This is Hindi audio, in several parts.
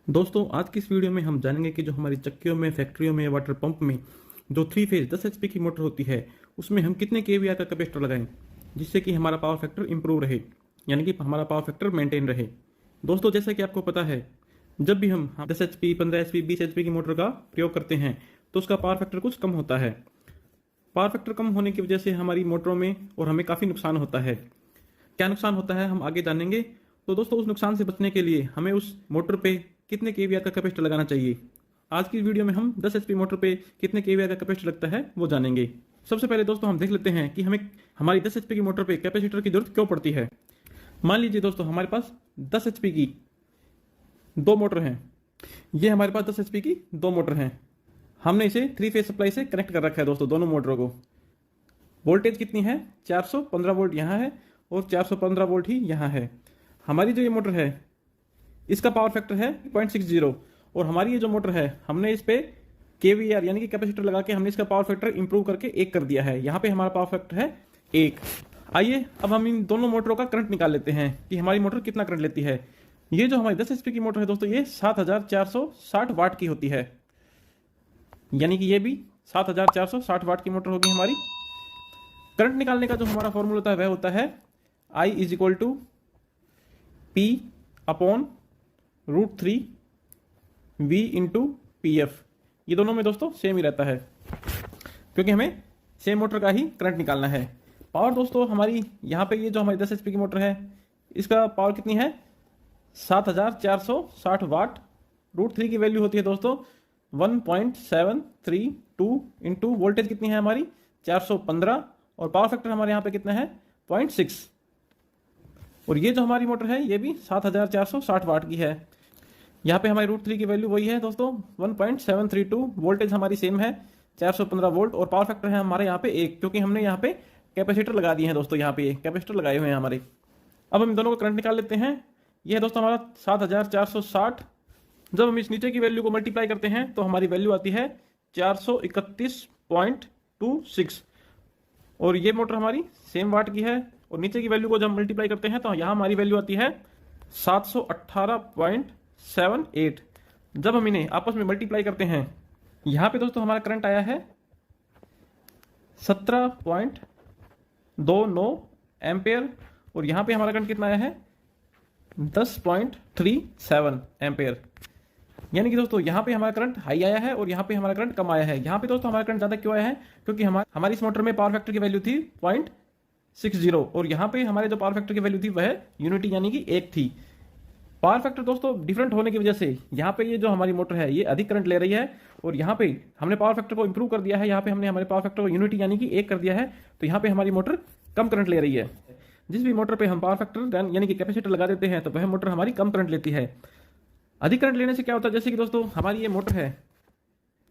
दोस्तों आज की इस वीडियो में हम जानेंगे कि जो हमारी चक्कियों में, फैक्ट्रियों में, वाटर पंप में जो 3 फेज 10 एचपी की मोटर होती है उसमें हम कितने केवीआर का कैपेसिटर लगाएं जिससे कि हमारा पावर फैक्टर इंप्रूव रहे, यानी कि हमारा पावर फैक्टर मेंटेन रहे। दोस्तों जैसा कि आपको पता है, जब भी हम 10 एचपी, 15 एचपी, 20 एचपी की मोटर का प्रयोग करते हैं तो उसका पावर फैक्टर कुछ कम होता है। पावर फैक्टर कम होने की वजह से हमारी मोटरों में और हमें काफ़ी नुकसान होता है। क्या नुकसान होता है हम आगे जानेंगे। तो दोस्तों उस नुकसान से बचने के लिए हमें उस मोटर पे कितने केवीआर का कैपेसिटर लगाना चाहिए। आज की वीडियो में हम 10 एचपी मोटर पे कितने केवीआर का कैपेसिटर लगता है वो जानेंगे। सबसे पहले दोस्तों हम देख लेते हैं कि हमें हमारी 10 एचपी की मोटर पे कैपेसिटर की जरूरत क्यों पड़ती है। मान लीजिए दोस्तों हमारे पास 10 एचपी की दो मोटर हैं। ये हमारे पास 10 एचपी की दो मोटर हैं। हमने इसे 3 फेज सप्लाई से कनेक्ट कर रखा है दोस्तों दोनों मोटरों को। वोल्टेज कितनी है, 415 वोल्ट यहाँ है और 415 वोल्ट ही यहाँ है। हमारी जो ये मोटर है इसका पावर फैक्टर है 0.60 और हमारी ये जो मोटर है हमने इस पे केवीआर यानी कि कैपेसिटर लगा के हमने इसका पावर फैक्टर इंप्रूव करके 1 कर दिया है। यहाँ पे हमारा पावर फैक्टर है 1। आइए अब हम इन दोनों मोटरों का करंट निकाल लेते हैं कि हमारी मोटर कितना करंट लेती है। ये जो हमारी 10 एचपी की मोटर है दोस्तों ये 7460 वाट की होती है, यानी कि ये भी 7460 वाट की मोटर होगी हमारी। करंट निकालने का जो हमारा फॉर्मूला होता है वह होता है I is equal to P upon √3 V into PF। ये दोनों में दोस्तों सेम ही रहता है क्योंकि हमें सेम मोटर का ही करंट निकालना है। पावर दोस्तों हमारी यहाँ पे ये जो हमारी 10 एचपी की मोटर है इसका पावर कितनी है 7460 वाट। √3 की वैल्यू होती है दोस्तों 1.732 इंटू वोल्टेज कितनी है हमारी 415 और पावर फैक्टर हमारे यहाँ पे कितना है 0.6। और ये जो हमारी मोटर है ये भी 7460 वाट की है। यहाँ पे हमारी √3 की वैल्यू वही है दोस्तों 1.732। वोल्टेज हमारी सेम है 415 वोल्ट और पावर फैक्टर है हमारे यहाँ पे 1 क्योंकि हमने यहाँ पे कैपेसिटर लगा दिए हैं दोस्तों। यहाँ पे कैपेसिटर लगाए हुए हैं हमारे। अब हम दोनों को करंट निकाल लेते हैं। ये है दोस्तों हमारा 7460। जब हम इस नीचे की वैल्यू को मल्टीप्लाई करते हैं तो हमारी वैल्यू आती है 431.26 और ये मोटर हमारी सेम वाट की है। और नीचे की वैल्यू को जब मल्टीप्लाई करते हैं तो यहाँ हमारी वैल्यू आती है 718.78। जब हम इन्हें आपस में मल्टीप्लाई करते हैं यहाँ पे दोस्तों हमारा करंट आया है 17.29 एम्पेयर और यहाँ पे हमारा करंट कितना आया है 10.37 एम्पेयर। यानी कि दोस्तों यहाँ पे हमारा करंट हाई आया है और यहाँ पे हमारा करंट कम आया है। यहाँ पे दोस्तों हमारा करंट ज़्यादा क्यों आया है क्योंकि हमारी इस मोटर में पावर फैक्टर की वैल्यू थी 0.60 और यहाँ पे हमारे जो पावर फैक्टर की वैल्यू थी वह यूनिटी यानी कि 1 थी। पावर फैक्टर दोस्तों डिफरेंट होने की वजह से यहाँ पे ये जो हमारी मोटर है ये अधिक करंट ले रही है और यहाँ पे हमने पावर फैक्टर को इंप्रूव कर दिया है। यहाँ पे हमने हमारे पावर फैक्टर को यूनिटी यानी कि 1 कर दिया है तो यहाँ पे हमारी मोटर कम करंट ले रही है। जिस भी मोटर पे हम पावर फैक्टर यानी कि कैपेसिटर लगा देते हैं तो वह मोटर हमारी कम करंट लेती है। अधिक करंट लेने से क्या होता है, जैसे कि दोस्तों हमारी ये मोटर है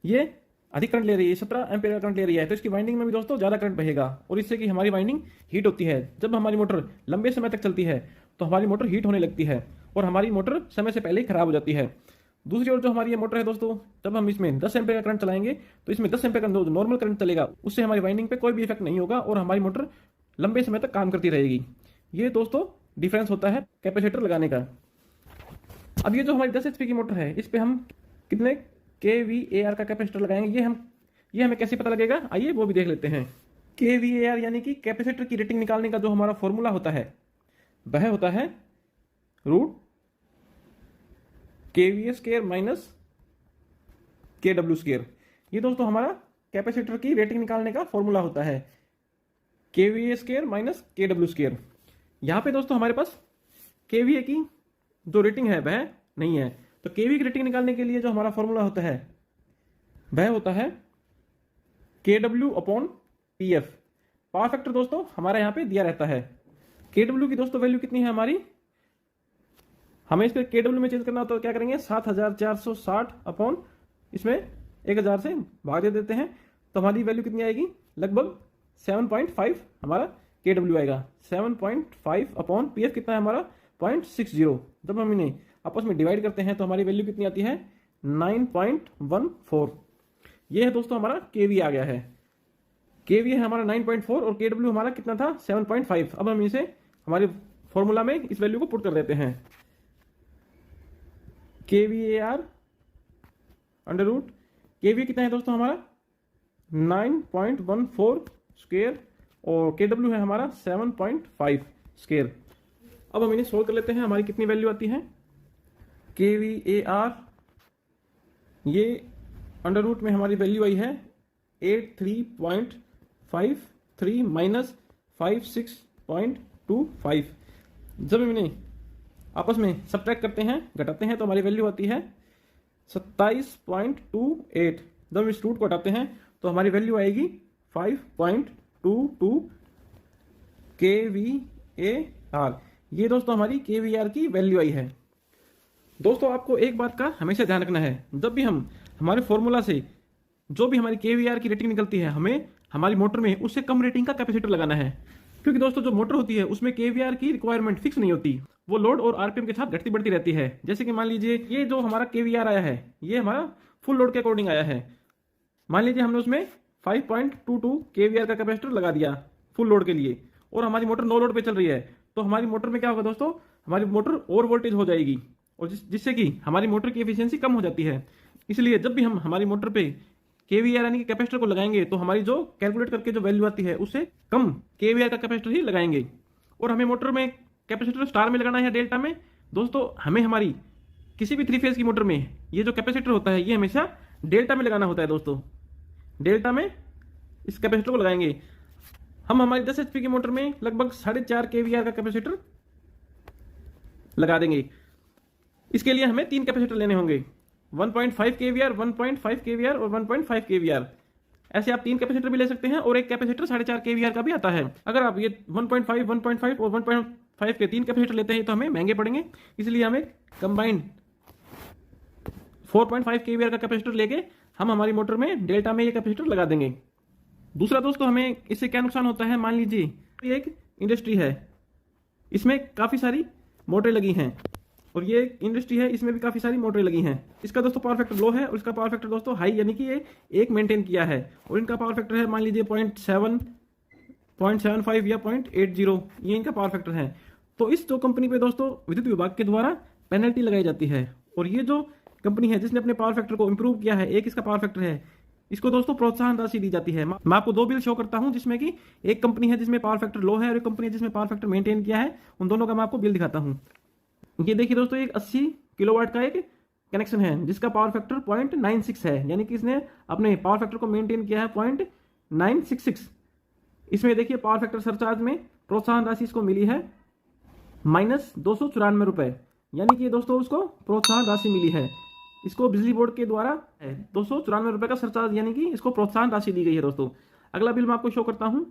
ये अधिक करंट ले रही है, 17 एम्पीयर का करंट ले रही है तो इसकी वाइंडिंग में भी दोस्तों ज़्यादा करंट बहेगा और इससे कि हमारी वाइंडिंग हीट होती है। जब हमारी मोटर लंबे समय तक चलती है तो हमारी मोटर हीट होने लगती है और हमारी मोटर समय से पहले ही खराब हो जाती है। दूसरी ओर जो हमारी ये मोटर है दोस्तों जब हम इसमें 10 एम्पीयर का करंट चलाएंगे तो इसमें 10 एम्पीयर का नॉर्मल करंट चलेगा, उससे हमारी वाइंडिंग पे कोई भी इफेक्ट नहीं होगा और हमारी मोटर लंबे समय तक काम करती रहेगी। ये दोस्तों डिफरेंस होता है कैपेसिटर लगाने का। अब ये जो हमारी 10 एचपी की मोटर है इस पे हम कितने केवीएआर का कैपेसिटर लगाएंगे ये हमें कैसे पता लगेगा, आइए वो भी देख लेते हैं। केवीएआर यानी कि कैपेसिटर की रेटिंग निकालने का जो हमारा फॉर्मूला होता है वह होता है √kVA² माइनस kW²। ये दोस्तों हमारा कैपेसिटर की रेटिंग निकालने का फॉर्मूला होता है kVA² माइनस kW²। यहाँ पे दोस्तों हमारे पास केवीए की जो रेटिंग है वह नहीं है तो केवी की रेटिंग निकालने के लिए जो हमारा फॉर्मूला होता है वह होता है KW upon PF। Power factor दोस्तों हमारा यहाँ पे दिया रहता है। KW की दोस्तों वैल्यू कितनी है हमारी, हमें इसके KW में चेंज करना होता है तो क्या करेंगे 7460 अपॉन इसमें 1000 से भाग दे देते हैं तो हमारी वैल्यू कितनी आएगी लगभग 7.5 हमारा KW आएगा। 7.5 अपॉन PF कितना है हमारा 0.60। जब हम इन्हें आपस में डिवाइड करते हैं तो हमारी वैल्यू कितनी आती है 9.14। ये है दोस्तों हमारा केवी आ गया है। केवी है हमारा 9.4 और केडब्ल्यू हमारा कितना था 7.5। अब हम इसे हमारे फॉर्मूला में इस वैल्यू को पुट कर देते हैं। kVAR अंडर रूट kVA कितना है दोस्तों हमारा 9.14 स्क्वायर और kW है हमारा 7.5 स्क्वायर। अब हम इन्हें सोल्व कर लेते हैं। हमारी कितनी वैल्यू आती है kVAR, ये अंडर रूट में हमारी वैल्यू आई है 83.53 माइनस 56.25। जब हम इन्हें आपस में सब्ट्रैक्ट करते हैं, घटाते हैं, तो हमारी वैल्यू आती है 27.28। जब हम इस रूट को हटाते हैं तो हमारी वैल्यू आएगी 5.22 kVAR। ये दोस्तों हमारी kVAR की वैल्यू आई है। दोस्तों आपको एक बात का हमेशा ध्यान रखना है, जब भी हम हमारे फॉर्मूला से जो भी हमारी kVAR की रेटिंग निकलती है, हमें हमारी मोटर में उससे कम रेटिंग का कैपेसिटर लगाना है। क्योंकि दोस्तों जो मोटर होती है उसमें kVAR की रिक्वायरमेंट फिक्स नहीं होती, वो लोड और आरपीएम के साथ घटती बढ़ती रहती है। जैसे कि मान लीजिए ये जो हमारा kVAR आया है, ये हमारा फुल लोड के अकॉर्डिंग आया है। मान लीजिए हमने उसमें 5.22 kVAR का कैपेसिटर लगा दिया फुल लोड के लिए, और हमारी मोटर नो लोड पे चल रही है, तो हमारी मोटर में क्या होगा दोस्तों, हमारी मोटर ओवर वोल्टेज हो जाएगी, और जिससे कि हमारी मोटर की एफिशिएंसी कम हो जाती है। इसलिए जब भी हम हमारी मोटर पे kVAR यानी कि कैपेसिटर को लगाएंगे, तो हमारी जो कैलकुलेट करके जो वैल्यू आती है उससे कम kVAR का कैपेसिटर ही लगाएंगे। और हमें मोटर में कैपेसिटर स्टार में लगाना है या डेल्टा में, दोस्तों हमें हमारी किसी भी 3 फेज की मोटर में ये जो कैपेसिटर होता है ये हमेशा डेल्टा में लगाना होता है। दोस्तों डेल्टा में इस कैपेसिटर को लगाएंगे। हम हमारी 10 HP की मोटर में लगभग 4.5 kVAR का कैपेसिटर लगा देंगे। इसके लिए हमें 3 कैपेसिटर लेने होंगे, 1.5 kVAR, 1.5 kVAR और 1.5 kVAR। ऐसे आप 3 कैपेसिटर भी ले सकते हैं, और एक कैपेसिटर 4.5 kVAR का भी आता है। अगर आप ये 1.5, 1.5 और 1.5 के 3 कैपेसिटर लेते हैं तो हमें महंगे पड़ेंगे, इसलिए हमें कंबाइंड 4.5 kVAR का कैपेसिटर लेके हम हमारी मोटर में डेल्टा में ये कैपेसिटर लगा देंगे। दूसरा दोस्तों हमें इससे क्या नुकसान होता है, मान लीजिए ये एक इंडस्ट्री है, इसमें काफ़ी सारी मोटरें लगी हैं, और ये इंडस्ट्री है, इसमें भी काफ़ी सारी मोटरें लगी हैं। इसका दोस्तों पावर फैक्टर लो है और इसका पावर फैक्टर दोस्तों हाई, यानी कि ये एक मेंटेन किया है, और इनका पावर फैक्टर है मान लीजिए 0.7, 0.75 या 0.80, ये इनका पावर फैक्टर है। तो इस जो कंपनी पे दोस्तों विद्युत विभाग के द्वारा पेनल्टी लगाई जाती है, और ये जो कंपनी है जिसने अपने पावर फैक्टर को इंप्रूव किया है, एक इसका पावर फैक्टर है, इसको दोस्तों प्रोत्साहन राशि दी जाती है। मैं आपको 2 बिल शो करता हूं, जिसमें कि एक कंपनी है जिसमें पावर फैक्टर लो है और एक कंपनी है जिसमें पावर फैक्टर मेंटेन किया है। उन दोनों का मैं आपको बिल दिखाता हूं। ये देखिए दोस्तों, एक 80 किलोवाट का एक कनेक्शन है जिसका पावर फैक्टर 0.96 है, यानी कि इसने अपने पावर फैक्टर को मेंटेन किया है 0.966। इसमें देखिए पावर फैक्टर सरचार्ज में प्रोत्साहन राशि इसको मिली है -294 रुपए, यानी कि दोस्तों उसको प्रोत्साहन राशि मिली है। इसको बिजली बोर्ड के द्वारा 294 रुपए का सरचार्ज, यानी कि इसको प्रोत्साहन राशि दी गई है। दोस्तों अगला बिल मैं आपको शो करता हूं।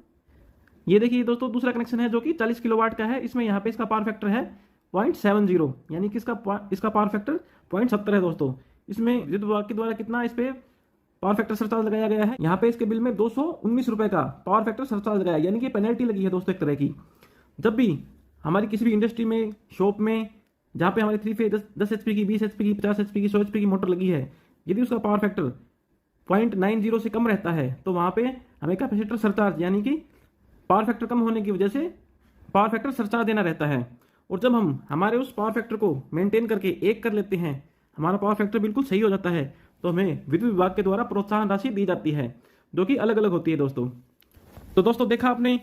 ये देखिए दोस्तों, दूसरा कनेक्शन है जो कि 40 किलोवाट का है। इसमें यहाँ पे इसका पावर फैक्टर है 0.70, यानी कि इसका पावर फैक्टर 0.70 है। दोस्तों इसमें विद्युत विभाग के द्वारा कितना इस पे पावर फैक्टर सरचार्ज लगाया गया है, यहाँ पे इसके बिल में 219 रुपए का पावर फैक्टर सरचार्ज लगाया, यानी कि पेनल्टी लगी है दोस्तों एक तरह की। जब भी हमारी किसी भी इंडस्ट्री में, शॉप में, जहाँ पे हमारी 3 फेज 10 HP की, 20 HP की, 50 HP की, 100 HP की मोटर लगी है, यदि उसका पावर फैक्टर 0.90 से कम रहता है तो वहाँ पे हमें कैपेसिटर सरचार्ज, यानी कि पावर फैक्टर कम होने की वजह से पावर फैक्टर सरचार्ज देना रहता है। और जब हम हमारे उस पावर फैक्टर को मेंटेन करके 1 कर लेते हैं, हमारा पावर फैक्टर बिल्कुल सही हो जाता है, तो हमें विद्युत विभाग के द्वारा प्रोत्साहन राशि दी जाती है, जो कि अलग अलग होती है। दोस्तों तो दोस्तों देखा आपने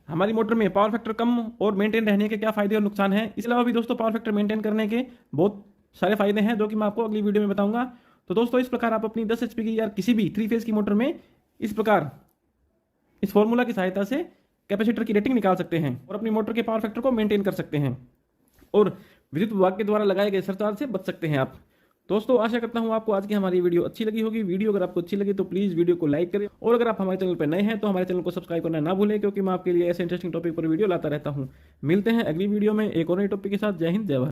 हमारी मोटर में पावर फैक्टर कम और मेंटेन रहने के क्या फायदे और नुकसान हैं। इसके अलावा भी दोस्तों पावर फैक्टर मेंटेन करने के बहुत सारे फायदे हैं, जो कि मैं आपको अगली वीडियो में बताऊंगा। तो दोस्तों इस प्रकार आप अपनी 10 HP की या किसी भी 3 फेज की मोटर में इस प्रकार इस फॉर्मूला की सहायता से कैपेसिटर की रेटिंग निकाल सकते हैं और अपनी मोटर के पावर फैक्टर को मेंटेन कर सकते हैं, और विद्युत विभाग के द्वारा लगाए गए सरचार्ज से बच सकते हैं आप। दोस्तों आशा करता हूं आपको आज की हमारी वीडियो अच्छी लगी होगी। वीडियो अगर आपको अच्छी लगी तो प्लीज़ वीडियो को लाइक करें, और अगर आप हमारे चैनल पर नए हैं तो हमारे चैनल को सब्सक्राइब करना ना भूलें, क्योंकि मैं आपके लिए ऐसे इंटरेस्टिंग टॉपिक पर वीडियो लाता रहता हूं। मिलते हैं अगली वीडियो में एक और नए टॉपिक के साथ। जय हिंद, जय भारत।